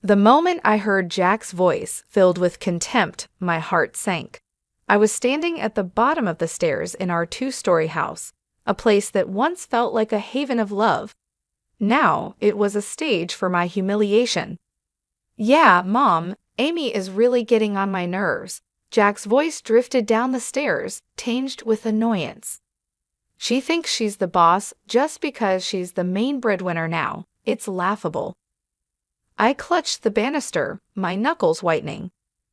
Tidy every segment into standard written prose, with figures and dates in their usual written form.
The moment I heard Jack's voice, filled with contempt, my heart sank. I was standing at the bottom of the stairs in our two-story house, a place that once felt like a haven of love. Now it was a stage for my humiliation. "Yeah, Mom, Amy is really getting on my nerves." Jack's voice drifted down the stairs, tinged with annoyance. "She thinks she's the boss just because she's the main breadwinner now. It's laughable." I clutched the banister, my knuckles whitening.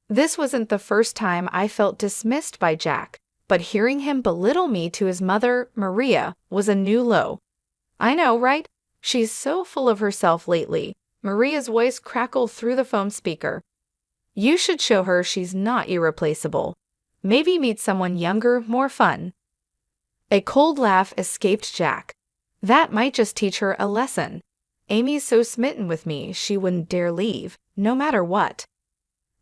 This wasn't the first time I felt dismissed by Jack, but hearing him belittle me to his mother, Maria, was a new low. "I know, right? She's so full of herself lately." Maria's voice crackled through the phone speaker. "You should show her she's not irreplaceable. Maybe meet someone younger, more fun." A cold laugh escaped Jack. "That might just teach her a lesson. Amy's so smitten with me she wouldn't dare leave, no matter what."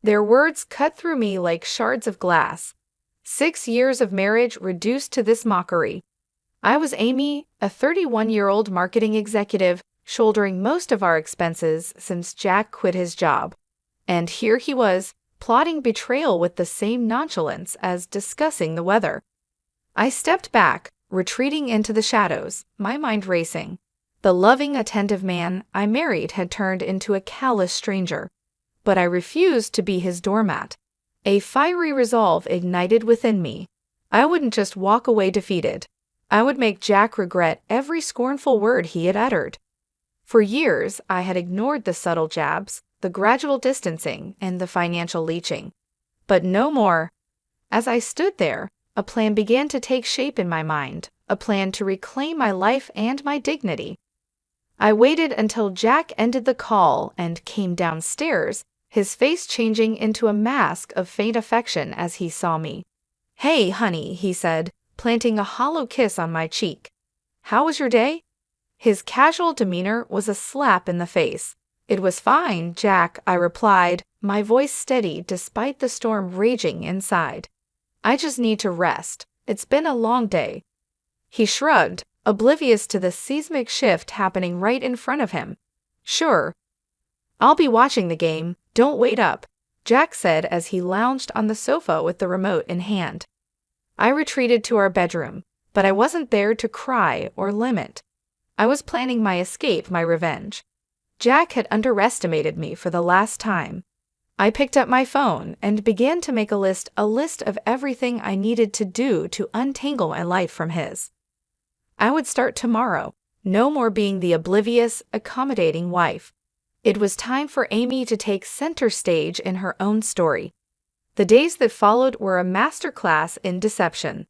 Their words cut through me like shards of glass. 6 years of marriage reduced to this mockery. I was Amy, a 31-year-old marketing executive, shouldering most of our expenses since Jack quit his job. And here he was, plotting betrayal with the same nonchalance as discussing the weather. I stepped back, retreating into the shadows, my mind racing. The loving, attentive man I married had turned into a callous stranger. But I refused to be his doormat. A fiery resolve ignited within me. I wouldn't just walk away defeated. I would make Jack regret every scornful word he had uttered. For years, I had ignored the subtle jabs, the gradual distancing, and the financial leeching. But no more. As I stood there, a plan began to take shape in my mind, a plan to reclaim my life and my dignity. I waited until Jack ended the call and came downstairs, his face changing into a mask of faint affection as he saw me. "Hey, honey," he said, planting a hollow kiss on my cheek. "How was your day?" His casual demeanor was a slap in the face. "It was fine, Jack," I replied, my voice steady despite the storm raging inside. "I just need to rest. It's been a long day." He shrugged, oblivious to the seismic shift happening right in front of him. "Sure. I'll be watching the game. Don't wait up," Jack said as he lounged on the sofa with the remote in hand. I retreated to our bedroom, but I wasn't there to cry or lament. I was planning my escape, my revenge. Jack had underestimated me for the last time. I picked up my phone and began to make a list of everything I needed to do to untangle my life from his. I would start tomorrow, no more being the oblivious, accommodating wife. It was time for Amy to take center stage in her own story. The days that followed were a masterclass in deception.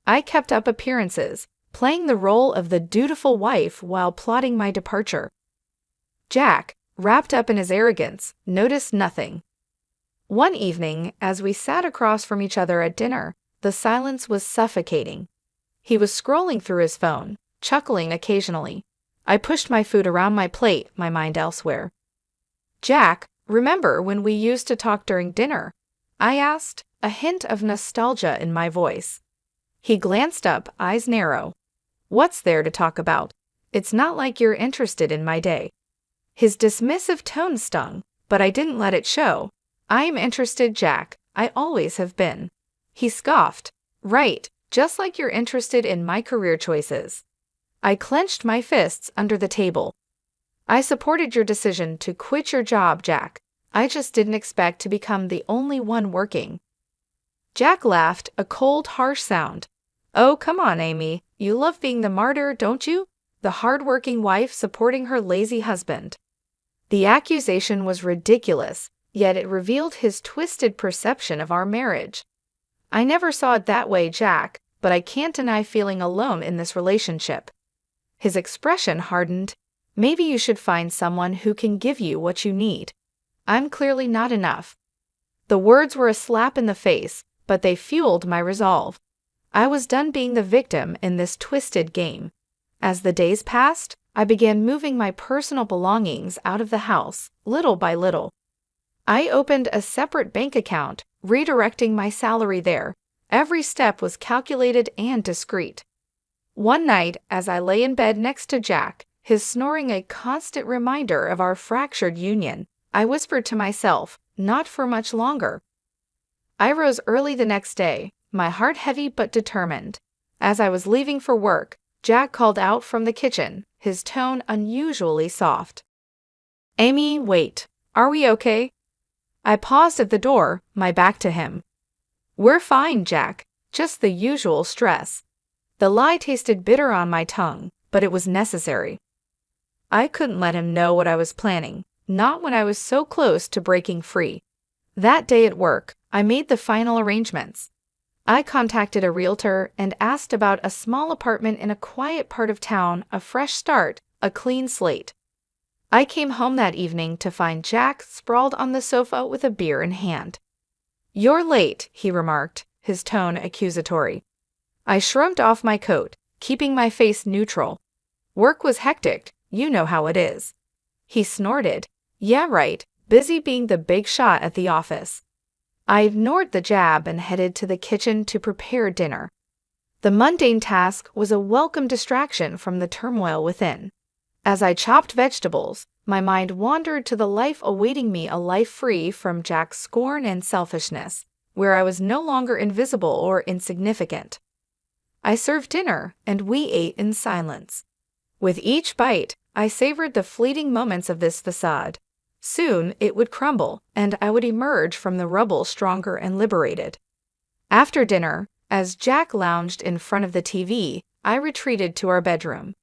I kept up appearances, playing the role of the dutiful wife while plotting my departure. Jack, wrapped up in his arrogance, noticed nothing. One evening, as we sat across from each other at dinner, the silence was suffocating. He was scrolling through his phone, chuckling occasionally. I pushed my food around my plate, my mind elsewhere. "Jack, remember when we used to talk during dinner?" I asked, a hint of nostalgia in my voice. He glanced up, eyes narrow. "What's there to talk about? It's not like you're interested in my day." His dismissive tone stung, but I didn't let it show. "I'm interested, Jack. I always have been." He scoffed. "Right, just like you're interested in my career choices." I clenched my fists under the table. "I supported your decision to quit your job, Jack. I just didn't expect to become the only one working." Jack laughed, a cold, harsh sound. "Oh, come on, Amy. You love being the martyr, don't you? The hard-working wife supporting her lazy husband." The accusation was ridiculous, yet it revealed his twisted perception of our marriage. "I never saw it that way, Jack, but I can't deny feeling alone in this relationship." His expression hardened. "Maybe you should find someone who can give you what you need. I'm clearly not enough." The words were a slap in the face, but they fueled my resolve. I was done being the victim in this twisted game. As the days passed, I began moving my personal belongings out of the house, little by little. I opened a separate bank account, redirecting my salary there. Every step was calculated and discreet. One night, as I lay in bed next to Jack, his snoring a constant reminder of our fractured union, I whispered to myself, not for much longer. I rose early the next day, my heart heavy but determined. As I was leaving for work, Jack called out from the kitchen, his tone unusually soft. "Amy, wait. Are we okay?" I paused at the door, my back to him. "We're fine, Jack. Just the usual stress." The lie tasted bitter on my tongue, but it was necessary. I couldn't let him know what I was planning, not when I was so close to breaking free. That day at work, I made the final arrangements. I contacted a realtor and asked about a small apartment in a quiet part of town, a fresh start, a clean slate. I came home that evening to find Jack sprawled on the sofa with a beer in hand. "You're late," he remarked, his tone accusatory. I shrugged off my coat, keeping my face neutral. "Work was hectic, you know how it is." He snorted. "Yeah, right, busy being the big shot at the office." I ignored the jab and headed to the kitchen to prepare dinner. The mundane task was a welcome distraction from the turmoil within. As I chopped vegetables, my mind wandered to the life awaiting me, a life free from Jack's scorn and selfishness, where I was no longer invisible or insignificant. I served dinner, and we ate in silence. With each bite, I savored the fleeting moments of this facade. Soon it would crumble, and I would emerge from the rubble stronger and liberated. After dinner, as Jack lounged in front of the TV, I retreated to our bedroom.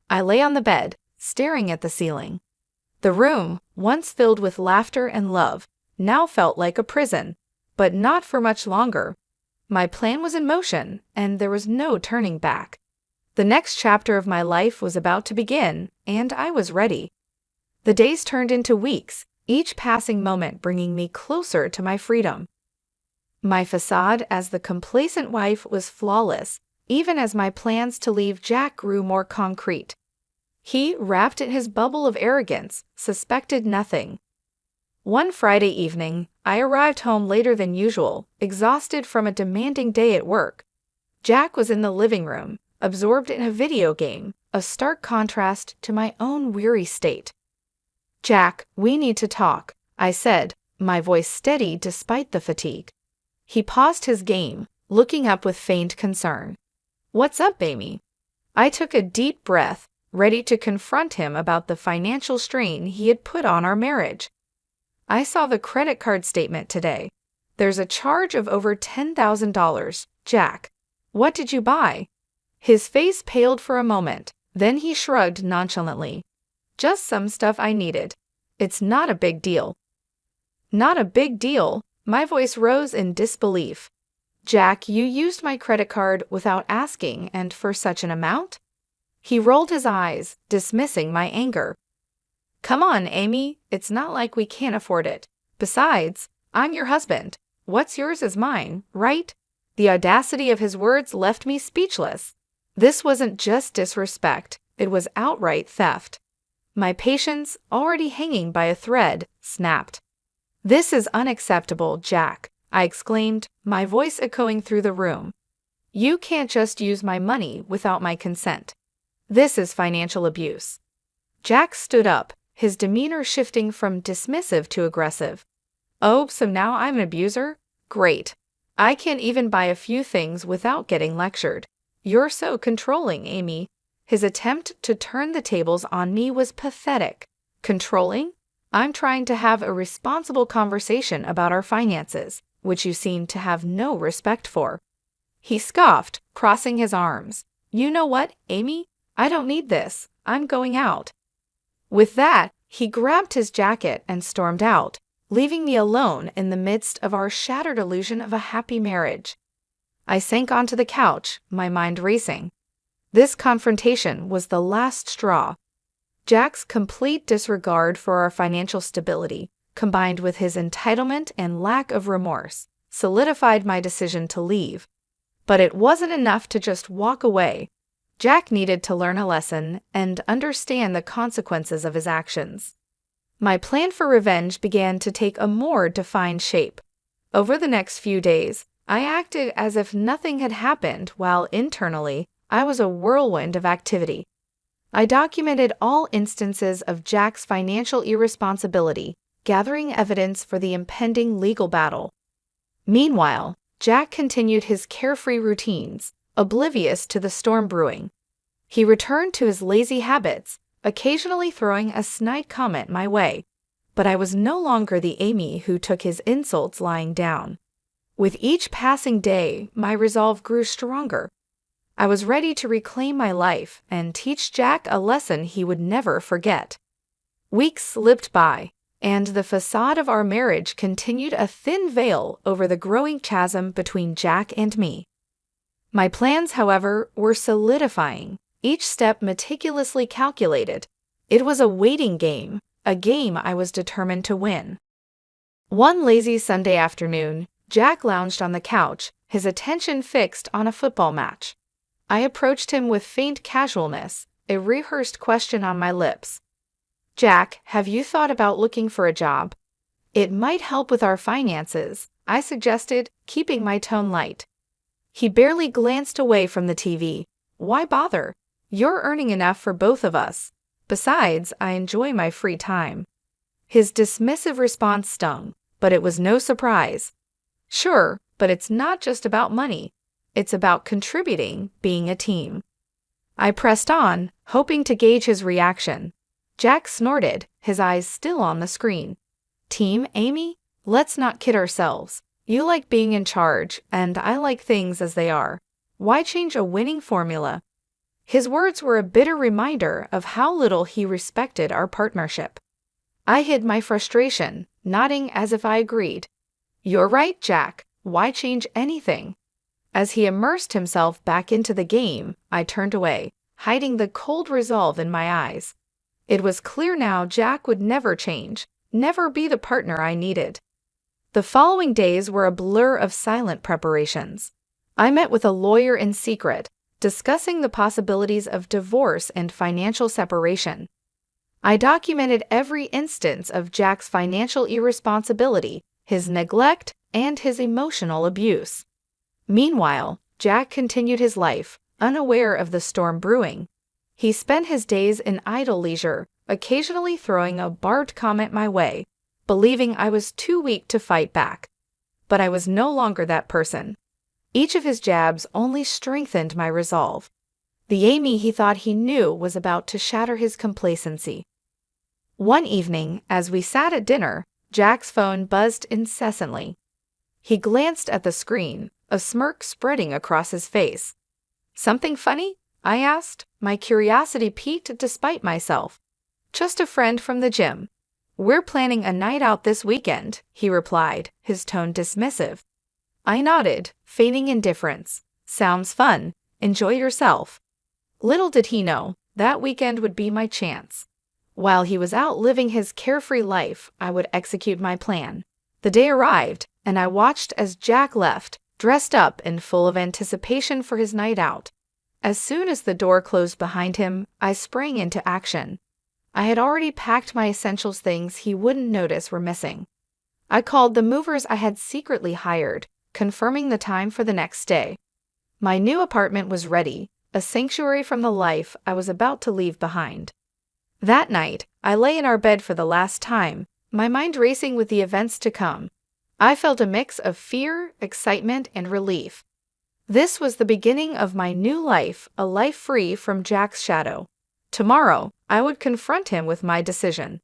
I lay on the bed, staring at the ceiling. The room, once filled with laughter and love, now felt like a prison, but not for much longer. My plan was in motion, and there was no turning back. The next chapter of my life was about to begin, and I was ready. The days turned into weeks, each passing moment bringing me closer to my freedom. My facade as the complacent wife was flawless, even as my plans to leave Jack grew more concrete. He, wrapped in his bubble of arrogance, suspected nothing. One Friday evening, I arrived home later than usual, exhausted from a demanding day at work. Jack was in the living room, absorbed in a video game, a stark contrast to my own weary state. "Jack, we need to talk," I said, my voice steady despite the fatigue. He paused his game, looking up with faint concern. "What's up, Amy?" I took a deep breath, ready to confront him about the financial strain he had put on our marriage. "I saw the credit card statement today. There's a charge of over $10,000, Jack. What did you buy?" His face paled for a moment, then he shrugged nonchalantly. "Just some stuff I needed. It's not a big deal." "Not a big deal?" My voice rose in disbelief. "Jack, you used my credit card without asking and for such an amount?" He rolled his eyes, dismissing my anger. "Come on, Amy, it's not like we can't afford it. Besides, I'm your husband. What's yours is mine, right?" The audacity of his words left me speechless. This wasn't just disrespect, it was outright theft. My patience, already hanging by a thread, snapped. "This is unacceptable, Jack," I exclaimed, my voice echoing through the room. "You can't just use my money without my consent. This is financial abuse." Jack stood up, his demeanor shifting from dismissive to aggressive. "Oh, so now I'm an abuser? Great. I can't even buy a few things without getting lectured. You're so controlling, Amy." His attempt to turn the tables on me was pathetic. Controlling? I'm trying to have a responsible conversation about our finances, which you seem to have no respect for. He scoffed, crossing his arms. "You know what, Amy? I don't need this. I'm going out." With that, he grabbed his jacket and stormed out, leaving me alone in the midst of our shattered illusion of a happy marriage. I sank onto the couch, my mind racing. This confrontation was the last straw. Jack's complete disregard for our financial stability, combined with his entitlement and lack of remorse, solidified my decision to leave. But it wasn't enough to just walk away. Jack needed to learn a lesson and understand the consequences of his actions. My plan for revenge began to take a more defined shape. Over the next few days, I acted as if nothing had happened while internally, I was a whirlwind of activity. I documented all instances of Jack's financial irresponsibility, gathering evidence for the impending legal battle. Meanwhile, Jack continued his carefree routines, oblivious to the storm brewing. He returned to his lazy habits, occasionally throwing a snide comment my way. But I was no longer the Amy who took his insults lying down. With each passing day, my resolve grew stronger. I was ready to reclaim my life and teach Jack a lesson he would never forget. Weeks slipped by, and the facade of our marriage continued a thin veil over the growing chasm between Jack and me. My plans, however, were solidifying, each step meticulously calculated. It was a waiting game, a game I was determined to win. One lazy Sunday afternoon, Jack lounged on the couch, his attention fixed on a football match. I approached him with faint casualness, a rehearsed question on my lips. "Jack, have you thought about looking for a job? It might help with our finances," I suggested, keeping my tone light. He barely glanced away from the TV. "Why bother? You're earning enough for both of us. Besides, I enjoy my free time." His dismissive response stung, but it was no surprise. "Sure, but it's not just about money. It's about contributing, being a team." I pressed on, hoping to gauge his reaction. Jack snorted, his eyes still on the screen. "Team, Amy? Let's not kid ourselves. You like being in charge, and I like things as they are. Why change a winning formula?" His words were a bitter reminder of how little he respected our partnership. I hid my frustration, nodding as if I agreed. "You're right, Jack. Why change anything?" As he immersed himself back into the game, I turned away, hiding the cold resolve in my eyes. It was clear now Jack would never change, never be the partner I needed. The following days were a blur of silent preparations. I met with a lawyer in secret, discussing the possibilities of divorce and financial separation. I documented every instance of Jack's financial irresponsibility, his neglect, and his emotional abuse. Meanwhile, Jack continued his life, unaware of the storm brewing. He spent his days in idle leisure, occasionally throwing a barbed comment my way, believing I was too weak to fight back. But I was no longer that person. Each of his jabs only strengthened my resolve. The Amy he thought he knew was about to shatter his complacency. One evening, as we sat at dinner, Jack's phone buzzed incessantly. He glanced at the screen, a smirk spreading across his face. "Something funny?" I asked, my curiosity piqued despite myself. "Just a friend from the gym. We're planning a night out this weekend," he replied, his tone dismissive. I nodded, feigning indifference. "Sounds fun. Enjoy yourself." Little did he know, that weekend would be my chance. While he was out living his carefree life, I would execute my plan. The day arrived, and I watched as Jack left, dressed up and full of anticipation for his night out. As soon as the door closed behind him, I sprang into action. I had already packed my essentials, things he wouldn't notice were missing. I called the movers I had secretly hired, confirming the time for the next day. My new apartment was ready, a sanctuary from the life I was about to leave behind. That night, I lay in our bed for the last time, my mind racing with the events to come. I felt a mix of fear, excitement, and relief. This was the beginning of my new life, a life free from Jack's shadow. Tomorrow, I would confront him with my decision.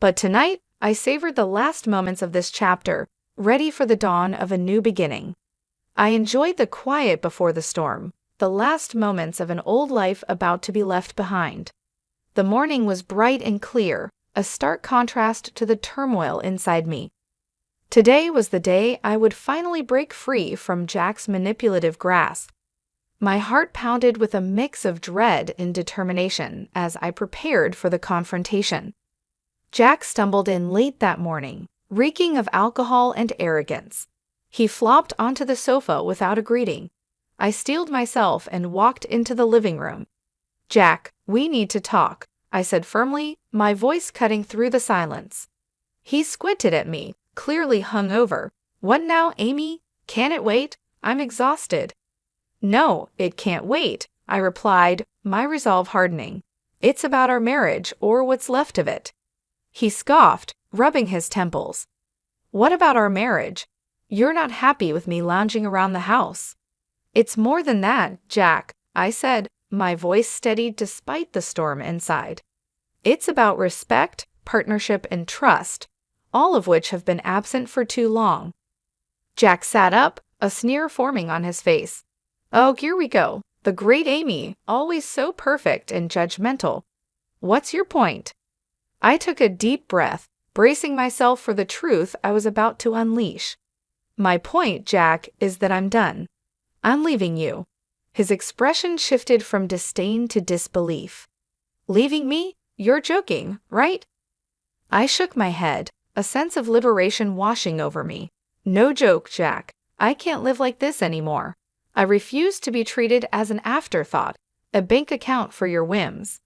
But tonight, I savored the last moments of this chapter, ready for the dawn of a new beginning. I enjoyed the quiet before the storm, the last moments of an old life about to be left behind. The morning was bright and clear, a stark contrast to the turmoil inside me. Today was the day I would finally break free from Jack's manipulative grasp. My heart pounded with a mix of dread and determination as I prepared for the confrontation. Jack stumbled in late that morning, reeking of alcohol and arrogance. He flopped onto the sofa without a greeting. I steeled myself and walked into the living room. "Jack, we need to talk," I said firmly, my voice cutting through the silence. He squinted at me, clearly hungover. "What now, Amy? Can it wait? I'm exhausted." "No, it can't wait," I replied, my resolve hardening. "It's about our marriage, or what's left of it." He scoffed, rubbing his temples. What about our marriage? You're not happy with me lounging around the house. It's more than that, Jack, I said, my voice steadied despite the storm inside. It's about respect, partnership, and trust, all of which have been absent for too long. Jack sat up, a sneer forming on his face. Oh, here we go. The great Amy, always so perfect and judgmental. What's your point? I took a deep breath, bracing myself for the truth I was about to unleash. My point, Jack, is that I'm done. I'm leaving you. His expression shifted from disdain to disbelief. Leaving me? You're joking, right? I shook my head, a sense of liberation washing over me. No joke, Jack. I can't live like this anymore. I refuse to be treated as an afterthought, a bank account for your whims.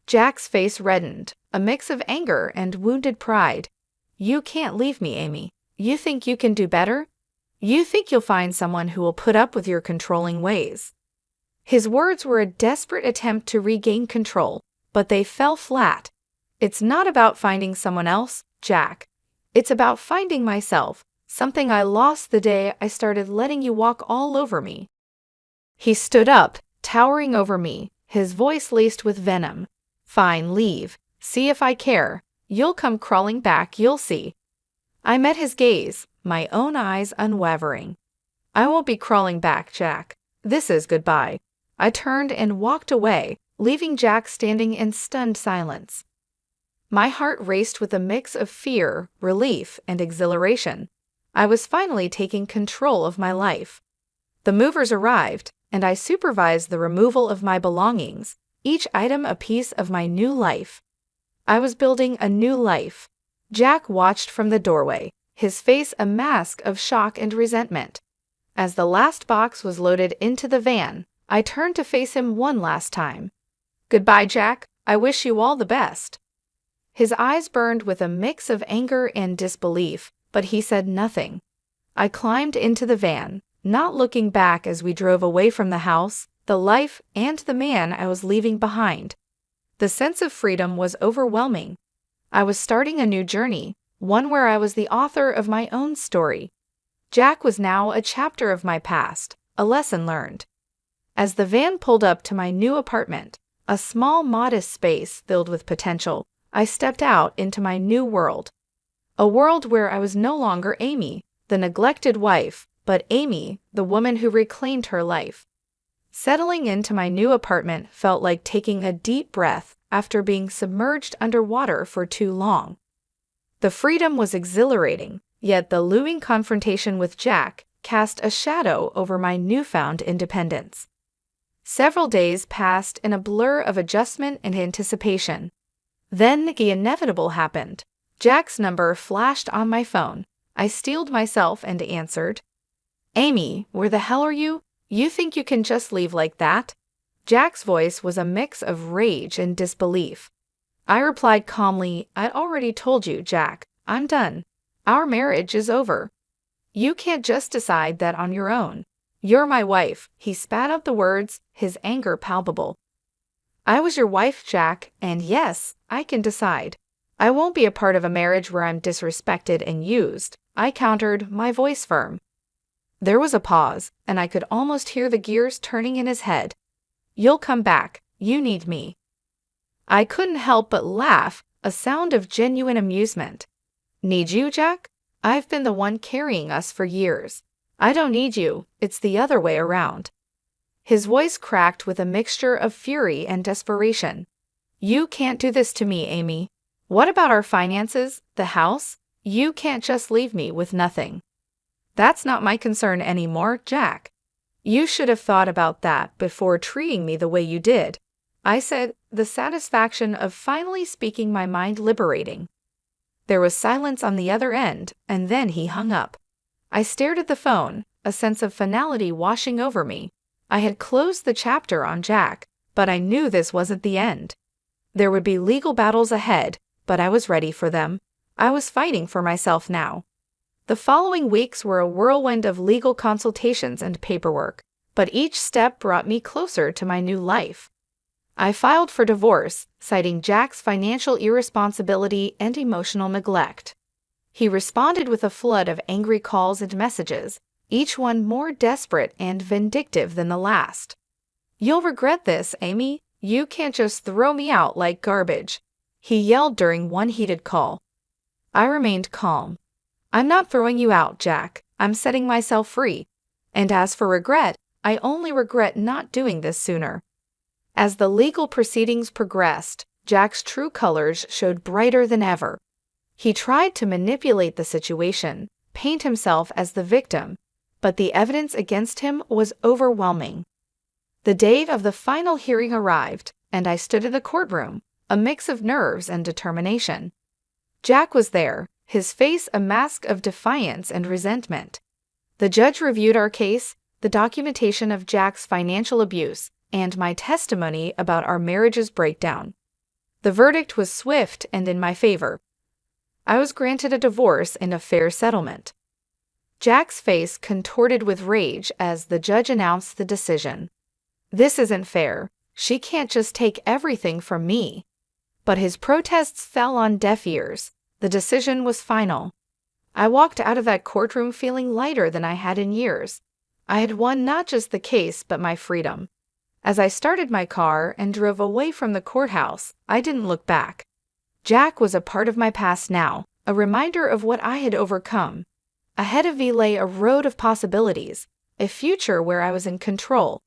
Jack's face reddened, a mix of anger and wounded pride. You can't leave me, Amy. You think you can do better? You think you'll find someone who will put up with your controlling ways. His words were a desperate attempt to regain control, but they fell flat. It's not about finding someone else, Jack. It's about finding myself, something I lost the day I started letting you walk all over me. He stood up, towering over me, his voice laced with venom. Fine, leave. See if I care. You'll come crawling back, you'll see. I met his gaze, my own eyes unwavering. I won't be crawling back, Jack. This is goodbye. I turned and walked away, leaving Jack standing in stunned silence. My heart raced with a mix of fear, relief, and exhilaration. I was finally taking control of my life. The movers arrived, and I supervised the removal of my belongings, each item a piece of my new life. I was building a new life. Jack watched from the doorway, his face a mask of shock and resentment. As the last box was loaded into the van, I turned to face him one last time. Goodbye, Jack. I wish you all the best. His eyes burned with a mix of anger and disbelief, but he said nothing. I climbed into the van, not looking back as we drove away from the house, the life, and the man I was leaving behind. The sense of freedom was overwhelming. I was starting a new journey, one where I was the author of my own story. Jack was now a chapter of my past, a lesson learned. As the van pulled up to my new apartment, a small, modest space filled with potential, I stepped out into my new world. A world where I was no longer Amy, the neglected wife, but Amy, the woman who reclaimed her life. Settling into my new apartment felt like taking a deep breath after being submerged underwater for too long. The freedom was exhilarating, yet the looming confrontation with Jack cast a shadow over my newfound independence. Several days passed in a blur of adjustment and anticipation. Then the inevitable happened. Jack's number flashed on my phone. I steeled myself and answered. Amy, where the hell are you? You think you can just leave like that? Jack's voice was a mix of rage and disbelief. I replied calmly, I'd already told you, Jack. I'm done. Our marriage is over. You can't just decide that on your own. You're my wife. He spat out the words, his anger palpable. I was your wife, Jack, and yes, I can decide. I won't be a part of a marriage where I'm disrespected and used, I countered, my voice firm. There was a pause, and I could almost hear the gears turning in his head. You'll come back. You need me. I couldn't help but laugh, a sound of genuine amusement. Need you, Jack? I've been the one carrying us for years. I don't need you. It's the other way around. His voice cracked with a mixture of fury and desperation. You can't do this to me, Amy. What about our finances, the house? You can't just leave me with nothing. That's not my concern anymore, Jack. You should have thought about that before treating me the way you did. I said, the satisfaction of finally speaking my mind liberating. There was silence on the other end, and then he hung up. I stared at the phone, a sense of finality washing over me. I had closed the chapter on Jack, but I knew this wasn't the end. There would be legal battles ahead, but I was ready for them. I was fighting for myself now. The following weeks were a whirlwind of legal consultations and paperwork, but each step brought me closer to my new life. I filed for divorce, citing Jack's financial irresponsibility and emotional neglect. He responded with a flood of angry calls and messages, each one more desperate and vindictive than the last. "You'll regret this, Amy. You can't just throw me out like garbage," he yelled during one heated call. I remained calm. "I'm not throwing you out, Jack. I'm setting myself free. And as for regret, I only regret not doing this sooner." As the legal proceedings progressed, Jack's true colors showed brighter than ever. He tried to manipulate the situation, paint himself as the victim, but the evidence against him was overwhelming. The day of the final hearing arrived, and I stood in the courtroom, a mix of nerves and determination. Jack was there, his face a mask of defiance and resentment. The judge reviewed our case, the documentation of Jack's financial abuse, and my testimony about our marriage's breakdown. The verdict was swift and in my favor. I was granted a divorce and a fair settlement. Jack's face contorted with rage as the judge announced the decision. "This isn't fair. She can't just take everything from me." But his protests fell on deaf ears. The decision was final. I walked out of that courtroom feeling lighter than I had in years. I had won not just the case, but my freedom. As I started my car and drove away from the courthouse, I didn't look back. Jack was a part of my past now, a reminder of what I had overcome. Ahead of me lay a road of possibilities, a future where I was in control.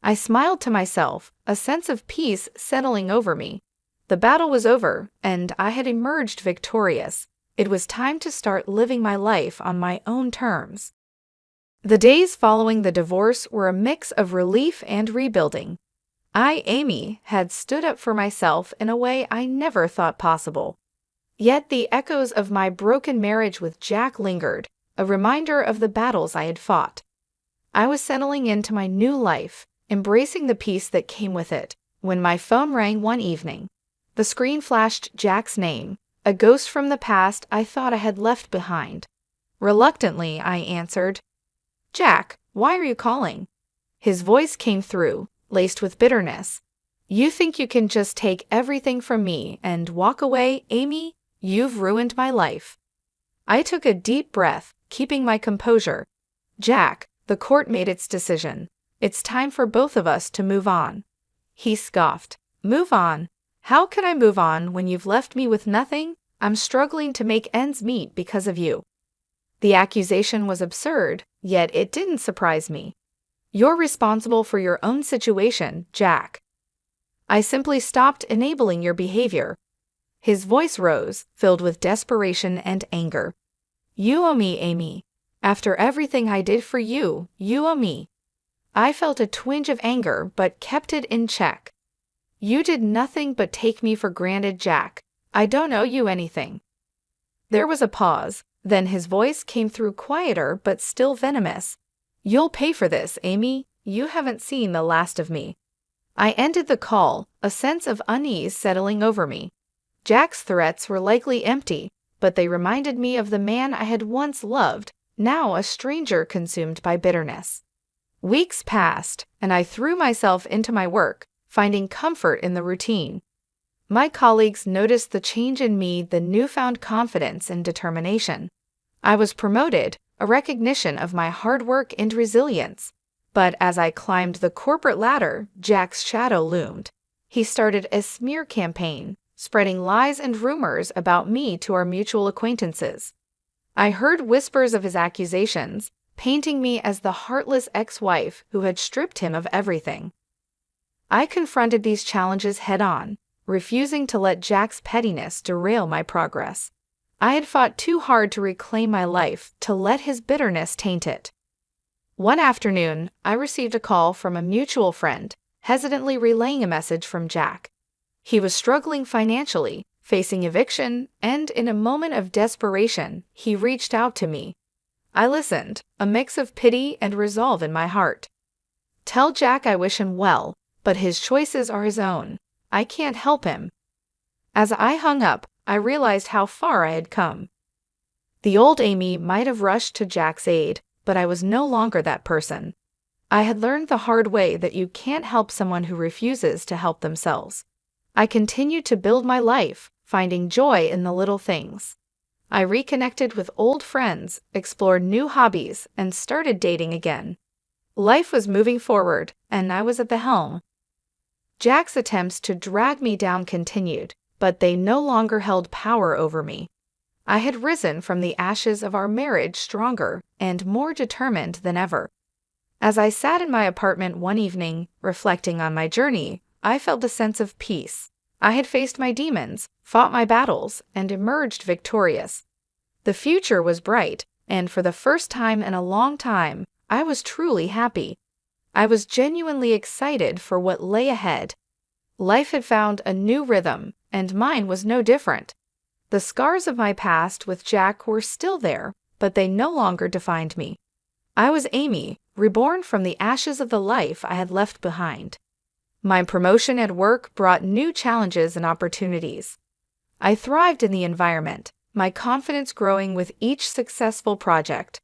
I smiled to myself, a sense of peace settling over me. The battle was over, and I had emerged victorious. It was time to start living my life on my own terms. The days following the divorce were a mix of relief and rebuilding. I, Amy, had stood up for myself in a way I never thought possible. Yet the echoes of my broken marriage with Jack lingered, a reminder of the battles I had fought. I was settling into my new life, embracing the peace that came with it, when my phone rang one evening. The screen flashed Jack's name, a ghost from the past I thought I had left behind. Reluctantly, I answered. "Jack, why are you calling?" His voice came through, laced with bitterness. "You think you can just take everything from me and walk away, Amy? You've ruined my life." I took a deep breath, keeping my composure. "Jack, the court made its decision. It's time for both of us to move on." He scoffed. "Move on? How can I move on when you've left me with nothing? I'm struggling to make ends meet because of you." The accusation was absurd, yet it didn't surprise me. "You're responsible for your own situation, Jack." "I simply stopped enabling your behavior." His voice rose, filled with desperation and anger. "You owe me, Amy. After everything I did for you, you owe me." I felt a twinge of anger but kept it in check. "You did nothing but take me for granted, Jack. I don't owe you anything." There was a pause, then his voice came through quieter but still venomous. "You'll pay for this, Amy. You haven't seen the last of me." I ended the call, a sense of unease settling over me. Jack's threats were likely empty, but they reminded me of the man I had once loved, now a stranger consumed by bitterness. Weeks passed, and I threw myself into my work, finding comfort in the routine. My colleagues noticed the change in me, the newfound confidence and determination. I was promoted, a recognition of my hard work and resilience. But as I climbed the corporate ladder, Jack's shadow loomed. He started a smear campaign, spreading lies and rumors about me to our mutual acquaintances. I heard whispers of his accusations, painting me as the heartless ex-wife who had stripped him of everything. I confronted these challenges head-on, refusing to let Jack's pettiness derail my progress. I had fought too hard to reclaim my life to let his bitterness taint it. One afternoon, I received a call from a mutual friend, hesitantly relaying a message from Jack. He was struggling financially, facing eviction, and in a moment of desperation, he reached out to me. I listened, a mix of pity and resolve in my heart. "Tell Jack I wish him well, but his choices are his own. I can't help him." As I hung up, I realized how far I had come. The old Amy might have rushed to Jack's aid, but I was no longer that person. I had learned the hard way that you can't help someone who refuses to help themselves. I continued to build my life, finding joy in the little things. I reconnected with old friends, explored new hobbies, and started dating again. Life was moving forward, and I was at the helm. Jack's attempts to drag me down continued, but they no longer held power over me. I had risen from the ashes of our marriage stronger and more determined than ever. As I sat in my apartment one evening, reflecting on my journey, I felt a sense of peace. I had faced my demons, fought my battles, and emerged victorious. The future was bright, and for the first time in a long time, I was truly happy. I was genuinely excited for what lay ahead. Life had found a new rhythm, and mine was no different. The scars of my past with Jack were still there, but they no longer defined me. I was Amy, reborn from the ashes of the life I had left behind. My promotion at work brought new challenges and opportunities. I thrived in the environment, my confidence growing with each successful project.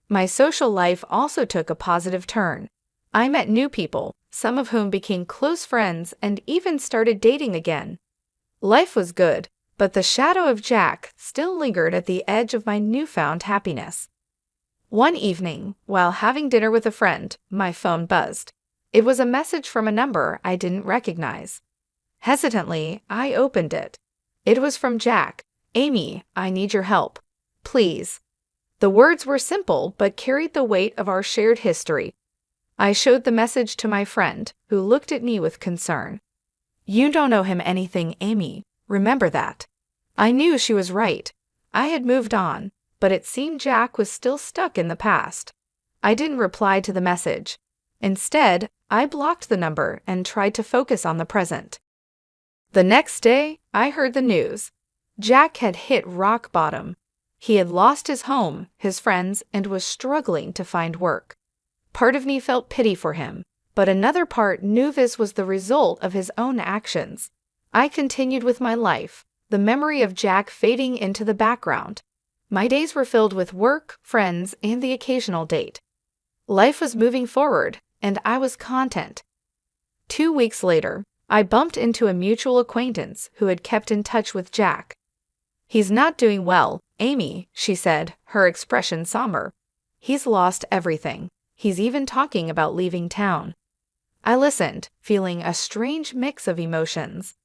My social life also took a positive turn. I met new people, some of whom became close friends and even started dating again. Life was good, but the shadow of Jack still lingered at the edge of my newfound happiness. One evening, while having dinner with a friend, my phone buzzed. It was a message from a number I didn't recognize. Hesitantly, I opened it. It was from Jack. "Amy, I need your help. Please." The words were simple but carried the weight of our shared history. I showed the message to my friend, who looked at me with concern. "You don't owe him anything, Amy. Remember that." I knew she was right. I had moved on, but it seemed Jack was still stuck in the past. I didn't reply to the message. Instead, I blocked the number and tried to focus on the present. The next day, I heard the news. Jack had hit rock bottom. He had lost his home, his friends, and was struggling to find work. Part of me felt pity for him, but another part knew this was the result of his own actions. I continued with my life, the memory of Jack fading into the background. My days were filled with work, friends, and the occasional date. Life was moving forward, and I was content. 2 weeks later, I bumped into a mutual acquaintance who had kept in touch with Jack. "He's not doing well, Amy," she said, her expression somber. "He's lost everything. He's even talking about leaving town." I listened, feeling a strange mix of emotions.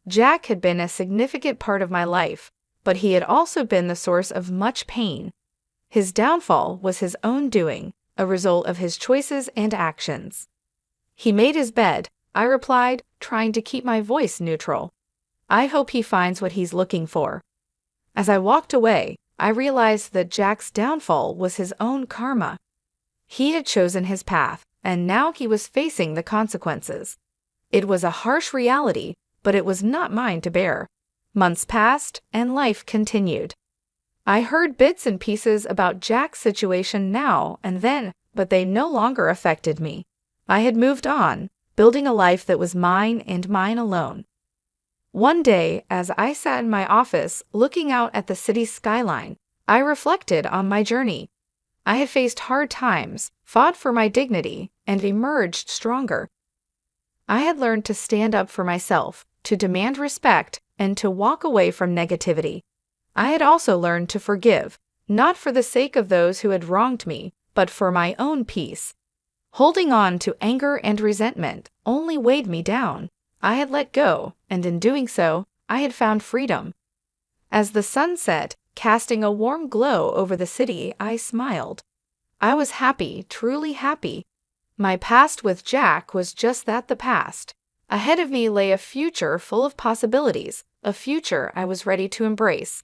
Jack had been a significant part of my life, but he had also been the source of much pain. His downfall was his own doing, a result of his choices and actions. "He made his bed," I replied, trying to keep my voice neutral. "I hope he finds what he's looking for." As I walked away, I realized that Jack's downfall was his own karma. He had chosen his path, and now he was facing the consequences. It was a harsh reality, but it was not mine to bear. Months passed, and life continued. I heard bits and pieces about Jack's situation now and then, but they no longer affected me. I had moved on, building a life that was mine and mine alone. One day, as I sat in my office looking out at the city's skyline, I reflected on my journey. I had faced hard times, fought for my dignity, and emerged stronger. I had learned to stand up for myself, to demand respect, and to walk away from negativity. I had also learned to forgive, not for the sake of those who had wronged me, but for my own peace. Holding on to anger and resentment only weighed me down. I had let go, and in doing so, I had found freedom. As the sun set, casting a warm glow over the city, I smiled. I was happy, truly happy. My past with Jack was just that, the past. Ahead of me lay a future full of possibilities, a future I was ready to embrace.